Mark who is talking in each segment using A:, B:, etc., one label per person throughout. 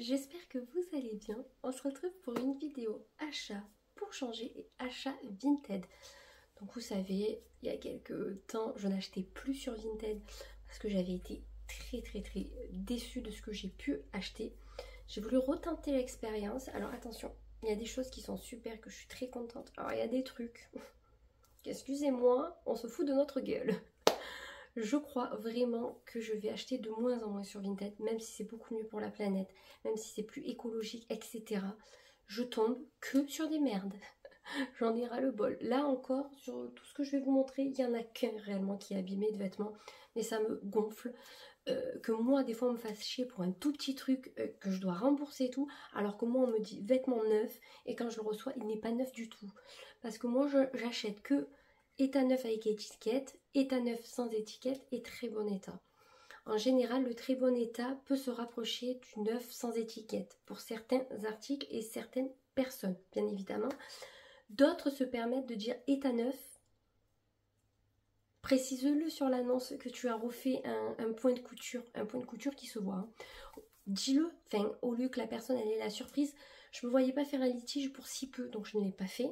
A: j'espère que vous allez bien. On se retrouve pour une vidéo achat pour changer et achat Vinted. Donc vous savez, il y a quelques temps, je n'achetais plus sur Vinted parce que j'avais été très déçue de ce que j'ai pu acheter. J'ai voulu retenter l'expérience. Alors attention, il y a des choses qui sont super, que je suis très contente. Alors il y a des trucs, excusez-moi, on se fout de notre gueule. Je crois vraiment que je vais acheter de moins en moins sur Vinted, même si c'est beaucoup mieux pour la planète, même si c'est plus écologique, etc. Je tombe que sur des merdes. J'en ai ras le bol. Là encore, sur tout ce que je vais vous montrer, il n'y en a qu'un réellement qui est abîmé de vêtements, mais ça me gonfle. Que moi, des fois, on me fasse chier pour un tout petit truc que je dois rembourser et tout, alors que moi, on me dit vêtements neufs, et quand je le reçois, il n'est pas neuf du tout. Parce que moi, j'achète que état neuf avec étiquette, état neuf sans étiquette et très bon état. En général, le très bon état peut se rapprocher du neuf sans étiquette pour certains articles et certaines personnes, bien évidemment. D'autres se permettent de dire état neuf. Précise-le sur l'annonce que tu as refait un point de couture qui se voit. Hein. Dis-le, enfin, au lieu que la personne elle ait la surprise. Je ne me voyais pas faire un litige pour si peu, donc je ne l'ai pas fait.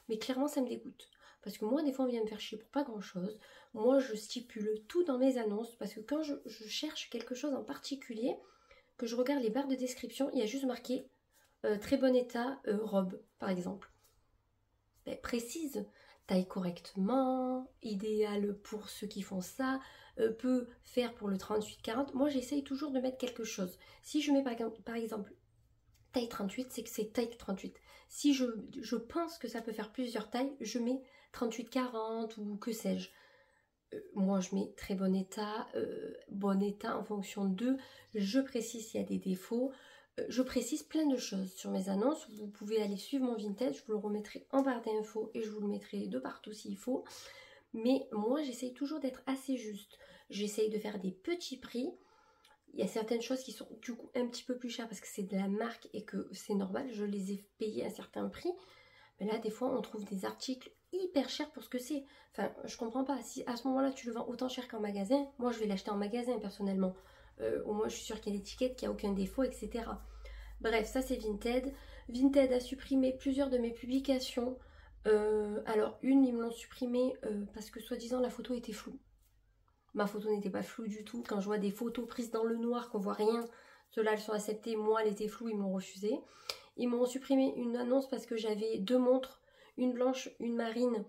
A: Mais clairement, ça me dégoûte. Parce que moi, des fois, on vient me faire chier pour pas grand-chose. Moi, je stipule tout dans mes annonces. Parce que quand je cherche quelque chose en particulier, que je regarde les barres de description, il y a juste marqué très bon état, robe, par exemple. Ben, précise, taille correctement, idéal pour ceux qui font ça, peut faire pour le 38-40. Moi, j'essaye toujours de mettre quelque chose. Si je mets par exemple taille 38, c'est que c'est taille 38. Si je pense que ça peut faire plusieurs tailles, je mets 38-40 ou que sais-je. Moi, je mets très bon état en fonction de. Je précise s'il y a des défauts. Je précise plein de choses sur mes annonces. Vous pouvez aller suivre mon Vinted. Je vous le remettrai en barre d'infos et je vous le mettrai de partout s'il faut. Mais moi, j'essaye toujours d'être assez juste. J'essaye de faire des petits prix. Il y a certaines choses qui sont du coup un petit peu plus chères parce que c'est de la marque et que c'est normal, je les ai payées à un certain prix. Mais là, des fois, on trouve des articles hyper chers pour ce que c'est. Enfin, je comprends pas. Si à ce moment-là, tu le vends autant cher qu'en magasin, moi, je vais l'acheter en magasin, personnellement. Au moins, je suis sûre qu'il y a l'étiquette, qu'il n'y a aucun défaut, etc. Bref, ça, c'est Vinted. Vinted a supprimé plusieurs de mes publications. Alors, une, ils me l'ont supprimée parce que, soi-disant, la photo était floue. Ma photo n'était pas floue du tout. Quand je vois des photos prises dans le noir, qu'on voit rien, ceux-là, elles sont acceptées. Moi, elle était floue, ils m'ont refusé. Ils m'ont supprimé une annonce parce que j'avais deux montres, une blanche, une marine,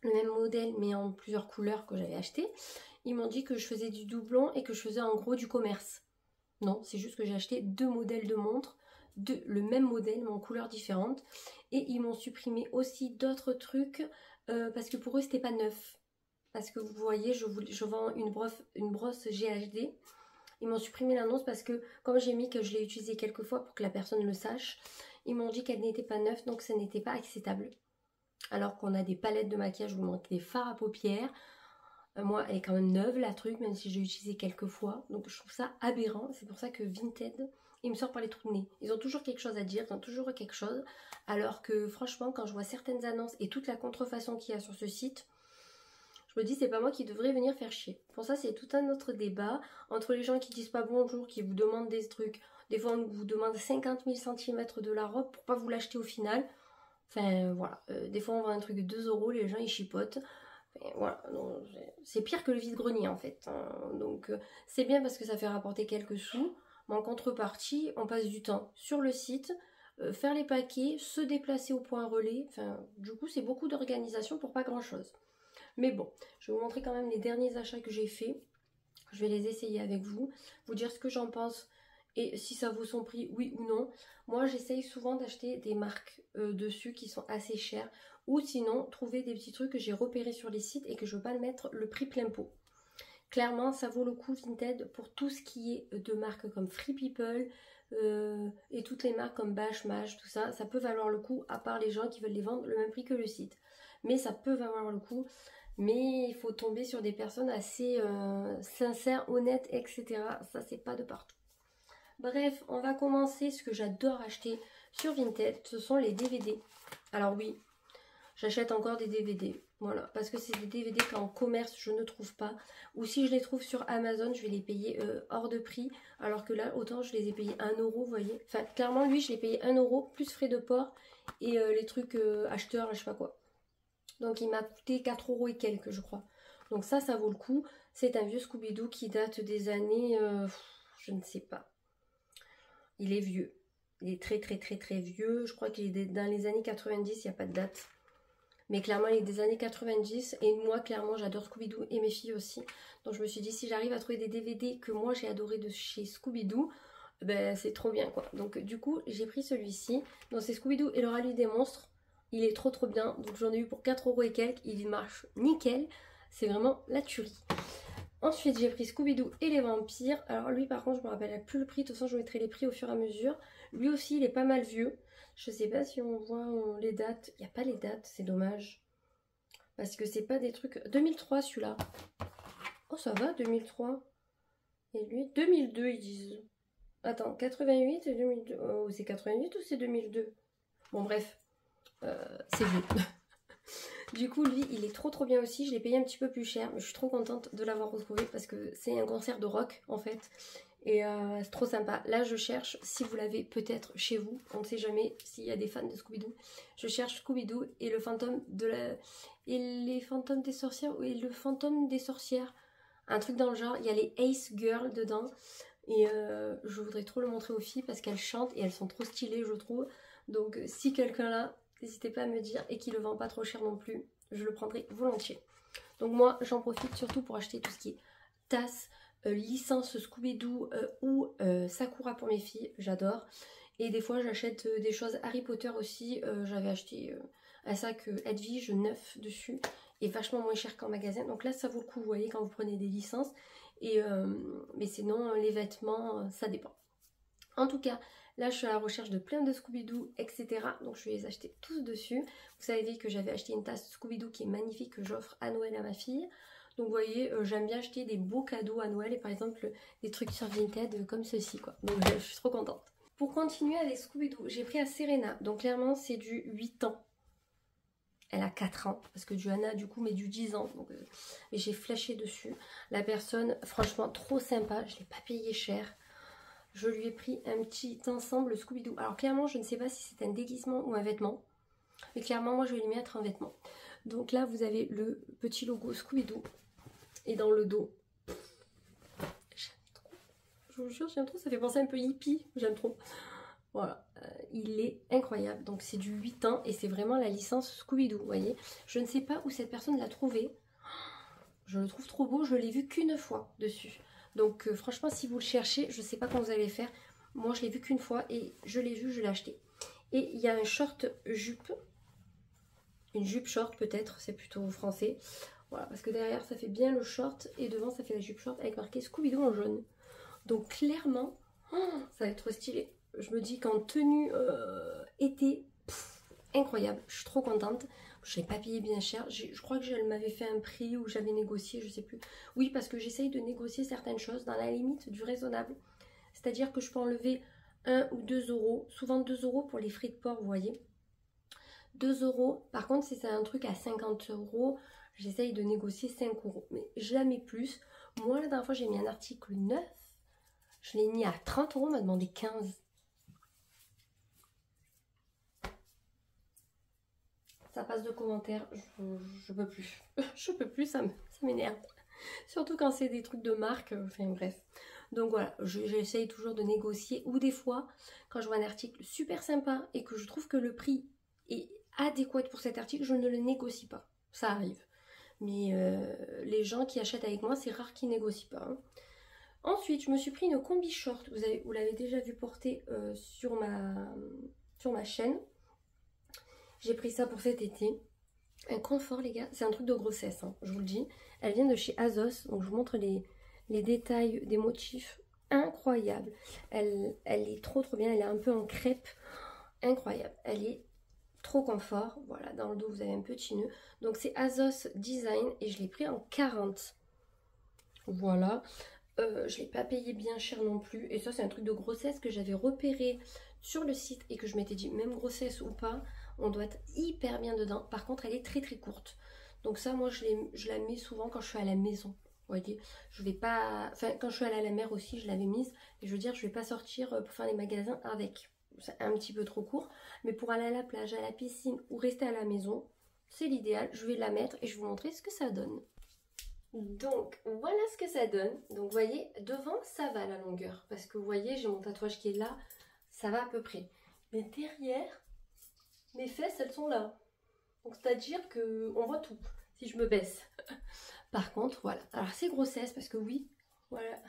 A: le même modèle, mais en plusieurs couleurs que j'avais acheté. Ils m'ont dit que je faisais du doublon et que je faisais en gros du commerce. Non, c'est juste que j'ai acheté deux modèles de montres, le même modèle, mais en couleurs différentes. Et ils m'ont supprimé aussi d'autres trucs parce que pour eux, c'était pas neuf. Parce que vous voyez, je vends une brosse GHD. Ils m'ont supprimé l'annonce parce que, comme j'ai mis que je l'ai utilisée quelques fois pour que la personne le sache, ils m'ont dit qu'elle n'était pas neuve, donc ça n'était pas acceptable. Alors qu'on a des palettes de maquillage, je vous montre des fards à paupières. Moi, elle est quand même neuve, la truc, même si j'ai utilisé quelques fois. Donc je trouve ça aberrant. C'est pour ça que Vinted, ils me sortent par les trous de nez. Ils ont toujours quelque chose à dire, ils ont toujours quelque chose. Alors que franchement, quand je vois certaines annonces et toute la contrefaçon qu'il y a sur ce site, je me dis, c'est pas moi qui devrais venir faire chier. Pour ça, c'est tout un autre débat entre les gens qui disent pas bonjour, qui vous demandent des trucs. Des fois, on vous demande 50 000 cm de la robe pour pas vous l'acheter au final. Enfin, voilà. Des fois, on vend un truc de 2 €, les gens, ils chipotent. Enfin, voilà. C'est pire que le vide-grenier, en fait. Hein. Donc, c'est bien parce que ça fait rapporter quelques sous. Mais en contrepartie, on passe du temps sur le site, faire les paquets, se déplacer au point relais. Enfin, du coup, c'est beaucoup d'organisation pour pas grand-chose. Mais bon, je vais vous montrer quand même les derniers achats que j'ai faits. Je vais les essayer avec vous, vous dire ce que j'en pense et si ça vaut son prix, oui ou non. Moi, j'essaye souvent d'acheter des marques dessus qui sont assez chères ou sinon trouver des petits trucs que j'ai repérés sur les sites et que je ne veux pas mettre le prix plein pot. Clairement, ça vaut le coup Vinted pour tout ce qui est de marques comme Free People et toutes les marques comme Bash, Mash, tout ça. Ça peut valoir le coup à part les gens qui veulent les vendre le même prix que le site. Mais ça peut valoir le coup. Mais il faut tomber sur des personnes assez sincères, honnêtes, etc. Ça, c'est pas de partout. Bref, on va commencer. Ce que j'adore acheter sur Vinted, ce sont les DVD. Alors oui, j'achète encore des DVD. Voilà, parce que c'est des DVD qu'en commerce je ne trouve pas. Ou si je les trouve sur Amazon, je vais les payer hors de prix. Alors que là, autant je les ai payés 1 euro, vous voyez. Enfin, clairement, lui, je l'ai payé 1 euro, plus frais de port et les trucs acheteurs, je sais pas quoi. Donc il m'a coûté 4 euros et quelques, je crois. Donc ça vaut le coup. C'est un vieux Scooby-Doo qui date des années... je ne sais pas. Il est vieux. Il est très très très très vieux. Je crois qu'il est dans les années 90, il n'y a pas de date. Mais clairement, il est des années 90. Et moi, clairement, j'adore Scooby-Doo et mes filles aussi. Donc je me suis dit, si j'arrive à trouver des DVD que moi j'ai adoré de chez Scooby-Doo, ben c'est trop bien quoi. Donc du coup, j'ai pris celui-ci. Donc c'est Scooby-Doo et le rallye des monstres. Il est trop trop bien. Donc j'en ai eu pour 4 euros et quelques. Il marche nickel. C'est vraiment la tuerie. Ensuite, j'ai pris Scooby-Doo et les vampires. Alors lui, par contre, je me rappelle plus le prix. De toute façon, je mettrai les prix au fur et à mesure. Lui aussi, il est pas mal vieux. Je sais pas si on voit les dates. Il n'y a pas les dates, c'est dommage. Parce que c'est pas des trucs... 2003, celui-là. Oh, ça va, 2003. Et lui, 2002, ils disent. Attends, 88 et 2002. Oh, c'est 88 ou c'est 2002? Bon, bref. C'est vieux. Du coup, lui, il est trop trop bien aussi. Je l'ai payé un petit peu plus cher, mais je suis trop contente de l'avoir retrouvé parce que c'est un concert de rock en fait. Et c'est trop sympa. Là, je cherche, si vous l'avez peut-être chez vous, on ne sait jamais s'il y a des fans de Scooby-Doo. Je cherche Scooby-Doo et le fantôme de la... Et les fantômes des sorcières, et le fantôme des sorcières. Un truc dans le genre, il y a les Ace Girls dedans. Et je voudrais trop le montrer aux filles parce qu'elles chantent et elles sont trop stylées, je trouve. Donc si quelqu'un là, n'hésitez pas à me dire, et qui le vend pas trop cher non plus, je le prendrai volontiers. Donc moi, j'en profite surtout pour acheter tout ce qui est tasse, licence Scooby-Doo ou Sakura pour mes filles, j'adore. Et des fois, j'achète des choses Harry Potter aussi. J'avais acheté un sac Edwige neuf dessus, et vachement moins cher qu'en magasin. Donc là, ça vaut le coup, vous voyez, quand vous prenez des licences. Et, mais sinon, les vêtements, ça dépend. En tout cas, là, je suis à la recherche de plein de Scooby-Doo, etc. Donc, je vais les acheter tous dessus. Vous savez que j'avais acheté une tasse Scooby-Doo qui est magnifique, que j'offre à Noël à ma fille. Donc, vous voyez, j'aime bien acheter des beaux cadeaux à Noël. Et par exemple, des trucs sur Vinted comme ceci, quoi. Donc, je suis trop contente. Pour continuer avec Scooby-Doo, j'ai pris à Serena. Donc, clairement, c'est du 8 ans. Elle a 4 ans, parce que Johanna du coup met du 10 ans, donc mais j'ai flashé dessus. La personne, franchement, trop sympa, je ne l'ai pas payé cher. Je lui ai pris un petit ensemble Scooby-Doo. Alors clairement, je ne sais pas si c'est un déguisement ou un vêtement, mais clairement, moi je vais lui mettre un vêtement. Donc là, vous avez le petit logo Scooby-Doo, et dans le dos, j'aime trop, je vous jure, j'aime trop, ça fait penser un peu hippie, j'aime trop. Voilà, il est incroyable. Donc c'est du 8 ans et c'est vraiment la licence Scooby-Doo, vous voyez. Je ne sais pas où cette personne l'a trouvé. Je le trouve trop beau, je l'ai vu qu'une fois dessus. Donc franchement, si vous le cherchez, je ne sais pas comment vous allez faire. Moi, je l'ai vu qu'une fois et je l'ai vu, je l'ai acheté. Et il y a un short jupe. Une jupe short peut-être, c'est plutôt français. Voilà, parce que derrière, ça fait bien le short et devant, ça fait la jupe short avec marqué Scooby-Doo en jaune. Donc clairement, ça va être trop stylé. Je me dis qu'en tenue été, incroyable, je suis trop contente. Je l'ai pas payé bien cher. Je crois que elle m'avait fait un prix ou j'avais négocié, je sais plus. Oui, parce que j'essaye de négocier certaines choses dans la limite du raisonnable. C'est-à-dire que je peux enlever 1 ou 2 euros. Souvent 2 euros pour les frais de port, vous voyez. 2 euros. Par contre, si c'est un truc à 50 euros, j'essaye de négocier 5 euros. Mais jamais plus. Moi, la dernière fois, j'ai mis un article 9. Je l'ai mis à 30 euros, on m'a demandé 15. Ça passe de commentaires, je peux plus. Je peux plus, ça m'énerve. Surtout quand c'est des trucs de marque, enfin bref. Donc voilà, j'essaye toujours de négocier. Ou des fois, quand je vois un article super sympa et que je trouve que le prix est adéquat pour cet article, je ne le négocie pas. Ça arrive. Mais les gens qui achètent avec moi, c'est rare qu'ils négocient pas. Hein. Ensuite, je me suis pris une combi short. Vous l'avez déjà vu porter sur ma chaîne. J'ai pris ça pour cet été. Un confort, les gars. C'est un truc de grossesse, hein, je vous le dis. Elle vient de chez Azos. Donc, je vous montre les détails des motifs. Incroyable. Elle est trop, trop bien. Elle est un peu en crêpe. Incroyable. Elle est trop confort. Voilà, dans le dos, vous avez un petit nœud. Donc, c'est Azos Design. Et je l'ai pris en 40. Voilà. Je ne l'ai pas payé bien cher non plus. Et ça, c'est un truc de grossesse que j'avais repéré sur le site et que je m'étais dit, même grossesse ou pas, On doit être hyper bien dedans. Par contre, elle est très très courte. Donc ça, moi, je la mets souvent quand je suis à la maison. Vous voyez, je vais pas... Enfin, quand je suis allée à la mer aussi, je l'avais mise. Et je veux dire, je vais pas sortir pour faire les magasins avec. C'est un petit peu trop court. Mais pour aller à la plage, à la piscine ou rester à la maison, c'est l'idéal. Je vais la mettre et je vais vous montrer ce que ça donne. Donc, voilà ce que ça donne. Donc, vous voyez, devant, ça va la longueur. Parce que vous voyez, j'ai mon tatouage qui est là. Ça va à peu près. Mais derrière, mes fesses, elles sont là. Donc, c'est-à-dire qu'on voit tout si je me baisse. Par contre, voilà. Alors, c'est grossesse parce que oui, voilà.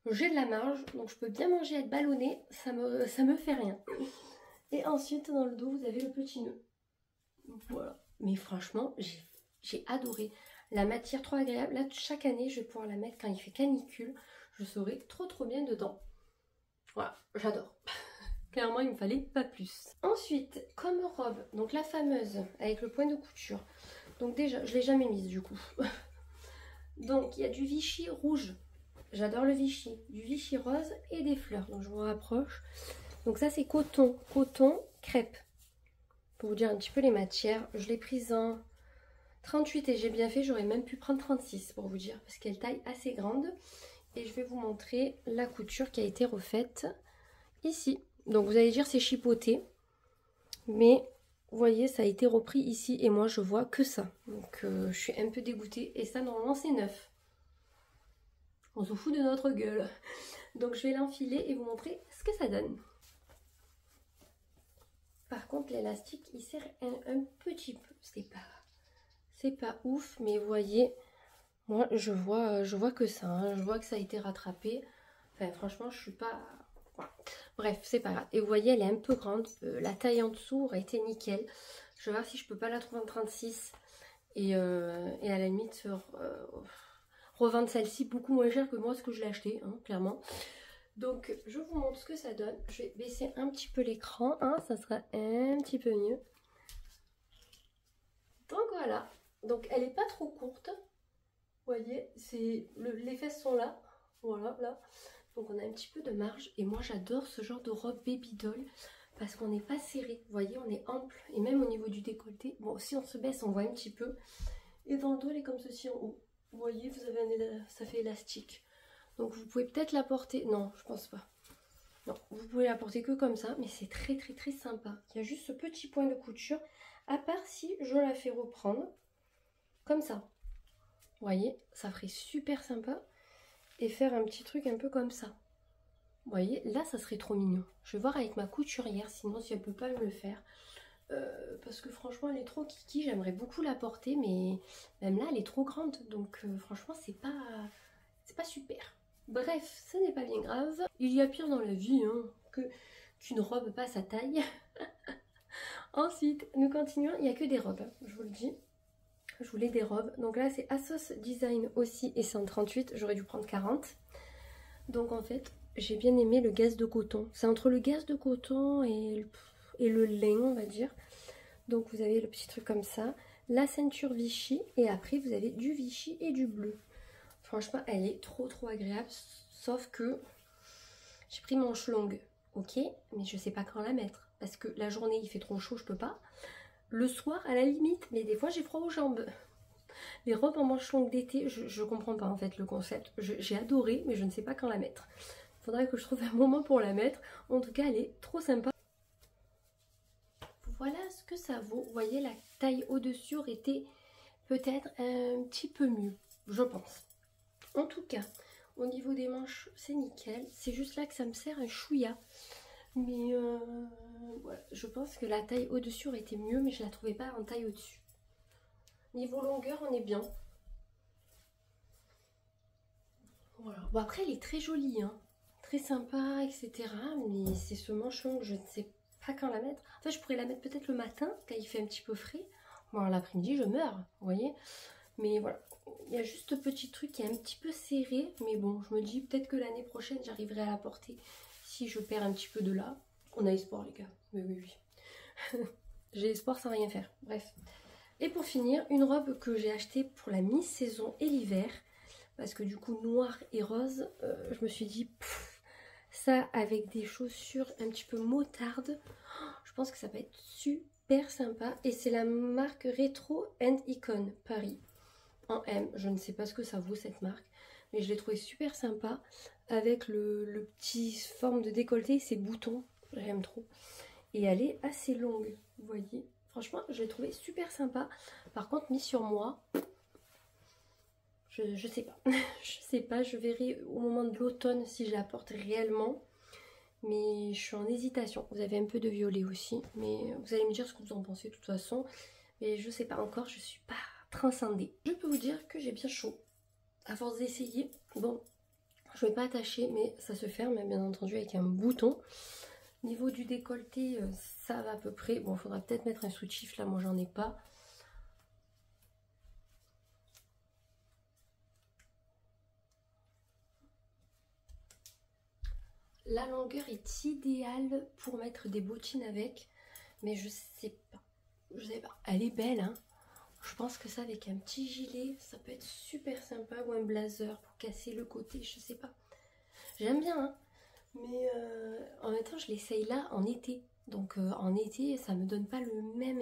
A: J'ai de la marge, donc je peux bien manger, être ballonnée. Ça me fait rien. Et ensuite, dans le dos, vous avez le petit nœud. Voilà. Mais franchement, j'ai adoré. La matière trop agréable. Là, chaque année, je vais pouvoir la mettre quand il fait canicule. Je serai trop bien dedans. Voilà, j'adore. Clairement, il me fallait pas plus. Ensuite, comme robe, donc la fameuse avec le point de couture. Donc déjà, je l'ai jamais mise du coup. Donc, il y a du Vichy rouge. J'adore le Vichy. Du Vichy rose et des fleurs. Donc, je vous rapproche. Donc ça, c'est coton. Coton, crêpe. Pour vous dire un petit peu les matières, je l'ai prise en 38 et j'ai bien fait, j'aurais même pu prendre 36 pour vous dire, parce qu'elle taille assez grande. Et je vais vous montrer la couture qui a été refaite ici. Donc vous allez dire c'est chipoté, mais vous voyez ça a été repris ici et moi je vois que ça. Donc je suis un peu dégoûtée et ça normalement c'est neuf. On se fout de notre gueule. Donc je vais l'enfiler et vous montrer ce que ça donne. Par contre l'élastique il serre un petit peu, c'est pas ouf, mais vous voyez, moi je vois que ça, hein. Je vois que ça a été rattrapé. Enfin franchement je suis pas... Voilà. Bref, c'est pas grave. Et vous voyez elle est un peu grande, la taille en dessous aurait été nickel. Je vais voir si je peux pas la trouver en 36 et à la limite revendre celle-ci beaucoup moins cher que moi ce que je l'ai acheté, hein, clairement. Donc je vous montre ce que ça donne. Je vais baisser un petit peu l'écran, hein, ça sera un petit peu mieux. Donc voilà. Donc elle est pas trop courte. Vous voyez, les fesses sont là. Voilà, là. Donc on a un petit peu de marge. Et moi j'adore ce genre de robe baby doll. Parce qu'on n'est pas serré. Vous voyez, on est ample. Et même au niveau du décolleté. Bon, si on se baisse, on voit un petit peu. Et dans le dos, elle est comme ceci en haut. Vous voyez, vous avez ça fait élastique. Donc vous pouvez peut-être la porter. Non, je pense pas. Non, vous pouvez la porter que comme ça. Mais c'est très sympa. Il y a juste ce petit point de couture. À part si je la fais reprendre. Comme ça. Vous voyez, ça ferait super sympa. Et faire un petit truc un peu comme ça. Vous voyez, là, ça serait trop mignon. Je vais voir avec ma couturière, sinon si elle peut pas me le faire. Parce que franchement, elle est trop kiki. J'aimerais beaucoup la porter, mais même là, elle est trop grande. Donc franchement, c'est pas super. Bref, ce n'est pas bien grave. Il y a pire dans la vie hein, qu'une robe pas sa taille. Ensuite, nous continuons. Il n'y a que des robes, je vous le dis. Je voulais des robes. Donc là, c'est Asos Design aussi et c'est en 38. J'aurais dû prendre 40. Donc en fait, j'ai bien aimé le gaze de coton. C'est entre le gaze de coton et le lin, on va dire. Donc vous avez le petit truc comme ça. La ceinture Vichy. Et après, vous avez du Vichy et du bleu. Franchement, elle est trop agréable. Sauf que j'ai pris manche longue. Ok, mais je sais pas quand la mettre. Parce que la journée, il fait trop chaud, je peux pas. Le soir, à la limite, mais des fois j'ai froid aux jambes. Les robes en manches longues d'été, je comprends pas en fait le concept. J'ai adoré, mais je ne sais pas quand la mettre. Il faudrait que je trouve un moment pour la mettre. En tout cas, elle est trop sympa. Voilà ce que ça vaut. Vous voyez, la taille au-dessus aurait été peut-être un petit peu mieux, je pense. En tout cas, au niveau des manches, c'est nickel. C'est juste là que ça me sert un chouïa. Mais voilà, je pense que la taille au-dessus aurait été mieux, mais je la trouvais pas en taille au-dessus. Niveau longueur, on est bien. Voilà. Bon, après, elle est très jolie, hein. Très sympa, etc. Mais c'est ce manche long que je ne sais pas quand la mettre. En fait, je pourrais la mettre peut-être le matin, quand il fait un petit peu frais. Bon, l'après-midi, je meurs, vous voyez. Mais voilà, il y a juste ce petit truc qui est un petit peu serré. Mais bon, je me dis peut-être que l'année prochaine, j'arriverai à la porter. Si je perds un petit peu de là. On a espoir, les gars. Mais oui. J'ai espoir sans rien faire. Bref. Et pour finir, une robe que j'ai achetée pour la mi-saison et l'hiver. Parce que du coup, noir et rose, je me suis dit, ça avec des chaussures un petit peu mautardes, je pense que ça va être super super sympa. Et c'est la marque Retro and Icon Paris. En M, je ne sais pas ce que ça vaut cette marque. Mais je l'ai trouvé super sympa. Avec le petit forme de décolleté, ces boutons. J'aime trop. Et elle est assez longue, vous voyez. Franchement, je l'ai trouvé super sympa. Par contre, mis sur moi, je sais pas. Je sais pas, je verrai au moment de l'automne si je la porte réellement. Mais je suis en hésitation. Vous avez un peu de violet aussi. Mais vous allez me dire ce que vous en pensez de toute façon. Mais je sais pas encore, je suis pas transcendée. Je peux vous dire que j'ai bien chaud. À force d'essayer, bon, je vais pas attacher, mais ça se ferme bien entendu avec un bouton. Niveau du décolleté, ça va à peu près. Bon, il faudra peut-être mettre un soutif, là, moi j'en ai pas. La longueur est idéale pour mettre des bottines avec, mais je sais pas. Je sais pas. Elle est belle, hein. Je pense que ça, avec un petit gilet, ça peut être super sympa. Ou un blazer pour casser le côté, je sais pas. J'aime bien, hein. Mais en même temps, je l'essaye là en été. Donc en été, ça me donne pas le même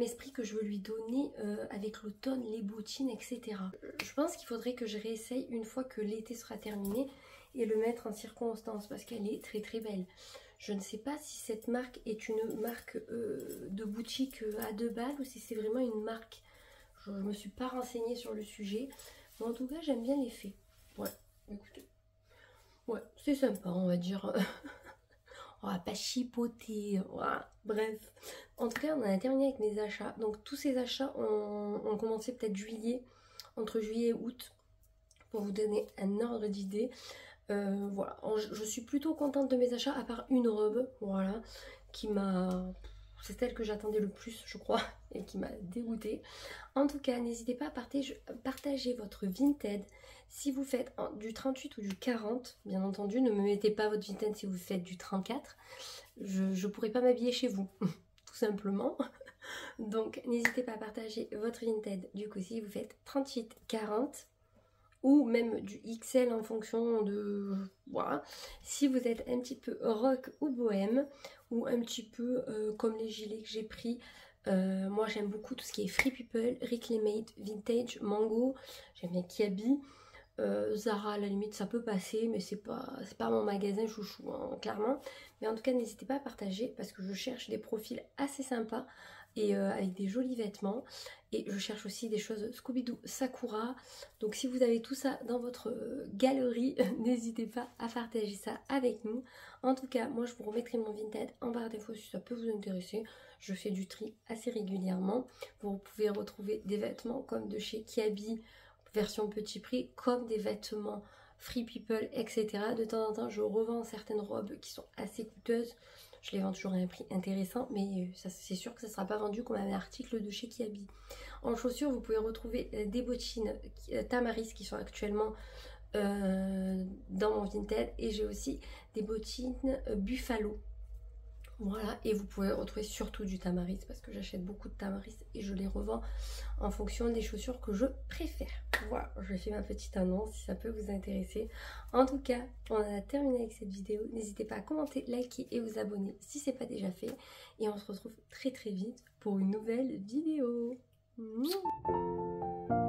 A: esprit que je veux lui donner avec l'automne, les bottines, etc. Je pense qu'il faudrait que je réessaye une fois que l'été sera terminé et le mettre en circonstance parce qu'elle est très très belle. Je ne sais pas si cette marque est une marque de boutique à 2 balles ou si c'est vraiment une marque. Je ne me suis pas renseignée sur le sujet. Mais en tout cas, j'aime bien l'effet. Ouais, écoutez. Ouais, c'est sympa, on va dire. On va pas chipoter. Voilà. Bref. En tout cas, on a terminé avec mes achats. Donc, tous ces achats ont commencé peut-être juillet, entre juillet et août, pour vous donner un ordre d'idée. Voilà, je suis plutôt contente de mes achats, à part une robe, voilà, qui m'a... C'est celle que j'attendais le plus, je crois, et qui m'a dégoûtée. En tout cas, n'hésitez pas à partager votre Vinted. Si vous faites du 38 ou du 40, bien entendu, ne me mettez pas votre Vinted si vous faites du 34. Je ne pourrai pas m'habiller chez vous, tout simplement. Donc, n'hésitez pas à partager votre Vinted, du coup, si vous faites 38, 40... ou même du XL en fonction de... Voilà. Si vous êtes un petit peu rock ou bohème, ou un petit peu comme les gilets que j'ai pris, moi j'aime beaucoup tout ce qui est Free People, Reclaimate, Vintage, Mango, j'aime bien Kiabi, Zara à la limite ça peut passer, mais c'est pas mon magasin chouchou, hein, clairement. Mais en tout cas n'hésitez pas à partager parce que je cherche des profils assez sympas et avec des jolis vêtements. Et je cherche aussi des choses Scooby-Doo, Sakura. Donc si vous avez tout ça dans votre galerie, n'hésitez pas à partager ça avec nous. En tout cas, moi je vous remettrai mon Vinted en barre d'infos si ça peut vous intéresser. Je fais du tri assez régulièrement. Vous pouvez retrouver des vêtements comme de chez Kiabi, version petit prix, comme des vêtements Free People, etc. De temps en temps, je revends certaines robes qui sont assez coûteuses. Je les vends toujours à un prix intéressant, mais c'est sûr que ça ne sera pas vendu comme un article de chez Kiabi. En chaussures, vous pouvez retrouver des bottines Tamaris qui sont actuellement dans mon Vinted. Et j'ai aussi des bottines Buffalo. Voilà, et vous pouvez retrouver surtout du Tamaris parce que j'achète beaucoup de Tamaris et je les revends en fonction des chaussures que je préfère. Voilà, je fais ma petite annonce si ça peut vous intéresser. En tout cas, on a terminé avec cette vidéo. N'hésitez pas à commenter, liker et vous abonner si ce n'est pas déjà fait. Et on se retrouve très très vite pour une nouvelle vidéo. Mouah.